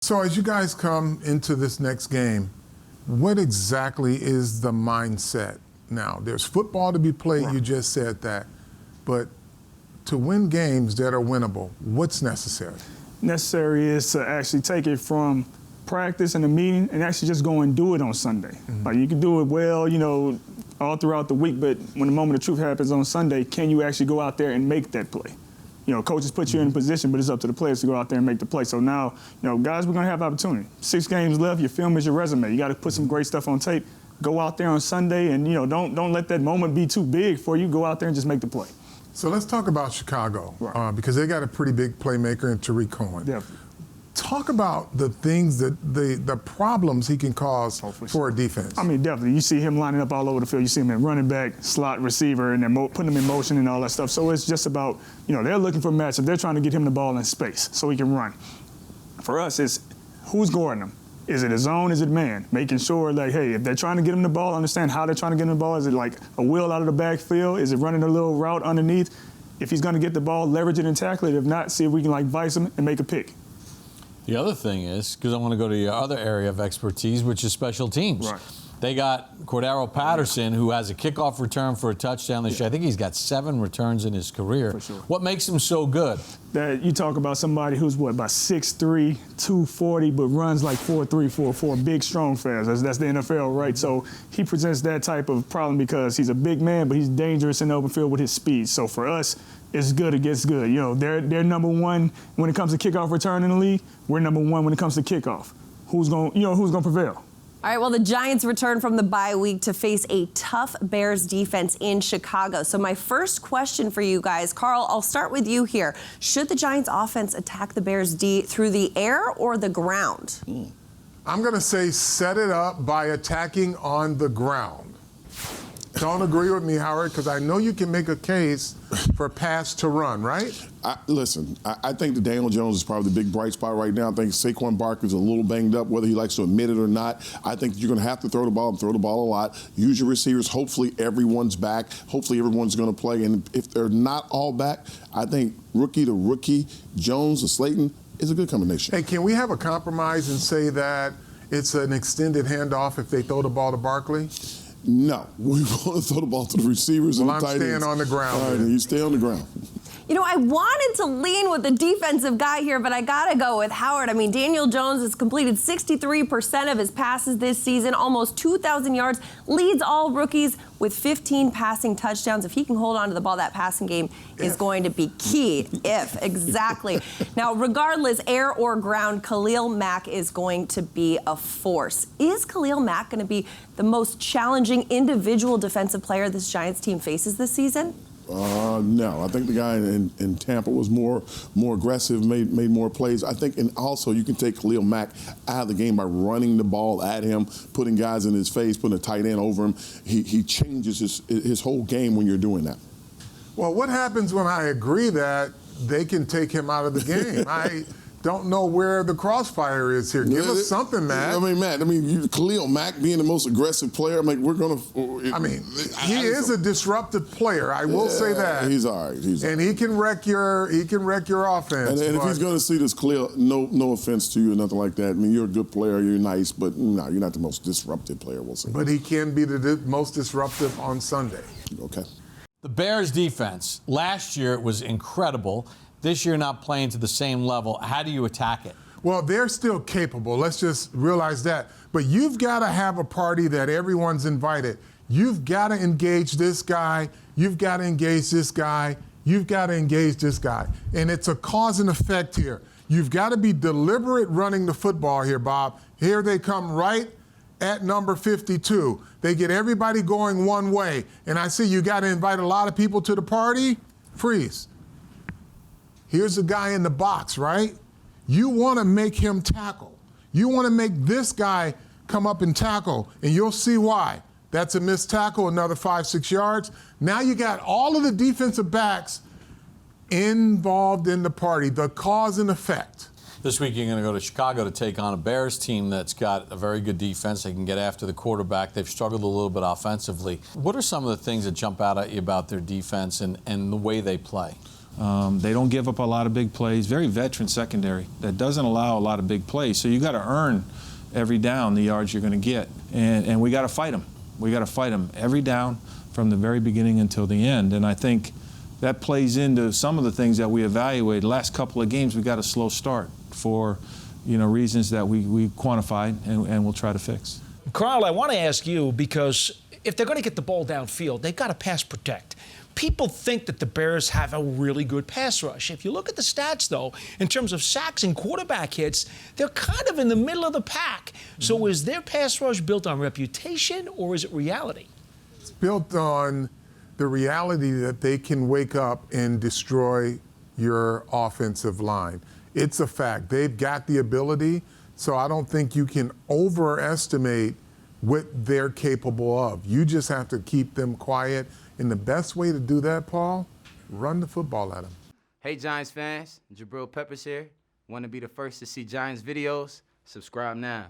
So as you guys come into this next game, what exactly is the mindset now? There's football to be played, right. You just said that. But to win games that are winnable, what's necessary? Necessary is to actually take it from practice and a meeting and actually just go and do it on Sunday. Mm-hmm. Like you can do it well, all throughout the week, but when the moment of truth happens on Sunday, can you actually go out there and make that play? Coaches put you in a position, but it's up to the players to go out there and make the play. So now, guys, we're going to have opportunity. 6 games left. Your film is your resume. You got to put some great stuff on tape. Go out there on Sunday, and don't let that moment be too big for you. Go out there and just make the play. So let's talk about Chicago, right. Because they got a pretty big playmaker in Tariq Cohen. Definitely. Talk about the things that the problems he can cause for a defense. I mean, definitely. You see him lining up all over the field. You see him in running back, slot receiver, and they're putting him in motion and all that stuff. So it's just about, they're looking for matchup. They're trying to get him the ball in space so he can run. For us, it's who's guarding him. Is it a zone? Is it man? Making sure, hey, if they're trying to get him the ball, understand how they're trying to get him the ball. Is it like a wheel out of the backfield? Is it running a little route underneath? If he's going to get the ball, leverage it and tackle it. If not, see if we can, vice him and make a pick. The other thing is, because I want to go to your other area of expertise, which is special teams. Right. They got Cordero Patterson, who has a kickoff return for a touchdown this year. I think he's got 7 returns in his career. For sure. What makes him so good? That you talk about somebody who's, about 6'3", 240, but runs like 4'3", 4'4", big, strong, fast. That's the NFL, right? So he presents that type of problem because he's a big man, but he's dangerous in the open field with his speed. So for us, it's good against good. They're number one when it comes to kickoff return in the league. We're number one when it comes to kickoff. Who's going to prevail? All right, well, the Giants return from the bye week to face a tough Bears defense in Chicago. So my first question for you guys, Carl, I'll start with you here. Should the Giants offense attack the Bears D through the air or the ground? I'm going to say set it up by attacking on the ground. Don't agree with me, Howard, because I know you can make a case for pass to run, right? Listen, I think that Daniel Jones is probably the big bright spot right now. I think Saquon Barkley's a little banged up, whether he likes to admit it or not. I think you're going to have to throw the ball and throw the ball a lot. Use your receivers. Hopefully everyone's back. Hopefully everyone's going to play. And if they're not all back, I think rookie to rookie, Jones to Slayton is a good combination. Hey, can we have a compromise and say that it's an extended handoff if they throw the ball to Barkley? No, we want to throw the ball to the receivers and the tight ends. I'm staying on the ground. All right, you stay on the ground. I wanted to lean with the defensive guy here, but I got to go with Howard. I mean, Daniel Jones has completed 63% of his passes this season, almost 2,000 yards, leads all rookies with 15 passing touchdowns. If he can hold on to the ball, that passing game is going to be key. Exactly. Now, regardless, air or ground, Khalil Mack is going to be a force. Is Khalil Mack going to be the most challenging individual defensive player this Giants team faces this season? No, I think the guy in Tampa was more aggressive, made more plays. I think, and also you can take Khalil Mack out of the game by running the ball at him, putting guys in his face, putting a tight end over him. He changes his whole game when you're doing that. Well, what happens when I agree that they can take him out of the game? I don't know where the crossfire is here. Give us something, Matt. Matt, Khalil Mack being the most aggressive player, we're going to... he is a disruptive player. I will say that. He's all right. And he can wreck your offense. And if he's going to see this Khalil, no offense to you or nothing like that. You're a good player, you're nice, but no, you're not the most disruptive player, we'll say. But he can be the most disruptive on Sunday. Okay. The Bears defense, last year it was incredible. This year not playing to the same level. How do you attack it? Well, they're still capable. Let's just realize that. But you've got to have a party that everyone's invited. You've got to engage this guy. You've got to engage this guy. You've got to engage this guy. And it's a cause and effect here. You've got to be deliberate running the football here, Bob. Here they come right at number 52. They get everybody going one way. And I see you got to invite a lot of people to the party. Freeze. Here's the guy in the box, right? You want to make him tackle. You want to make this guy come up and tackle, and you'll see why. That's a missed tackle, another 5-6 yards. Now you got all of the defensive backs involved in the party, the cause and effect. This week you're going to go to Chicago to take on a Bears team that's got a very good defense. They can get after the quarterback. They've struggled a little bit offensively. What are some of the things that jump out at you about their defense and the way they play? They don't give up a lot of big plays. Very veteran secondary that doesn't allow a lot of big plays. So you got to earn every down the yards you're going to get, and we got to fight them. We got to fight them every down from the very beginning until the end. And I think that plays into some of the things that we evaluate. Last couple of games we got a slow start for reasons that we quantified and we'll try to fix. Carl, I want to ask you, because if they're going to get the ball downfield, they've got to pass protect. People think that the Bears have a really good pass rush. If you look at the stats, though, in terms of sacks and quarterback hits, they're kind of in the middle of the pack. So is their pass rush built on reputation or is it reality? It's built on the reality that they can wake up and destroy your offensive line. It's a fact. They've got the ability, so I don't think you can overestimate what they're capable of. You just have to keep them quiet. And the best way to do that, Paul, run the football at them. Hey Giants fans, Jabril Peppers here. Want to be the first to see Giants videos? Subscribe now.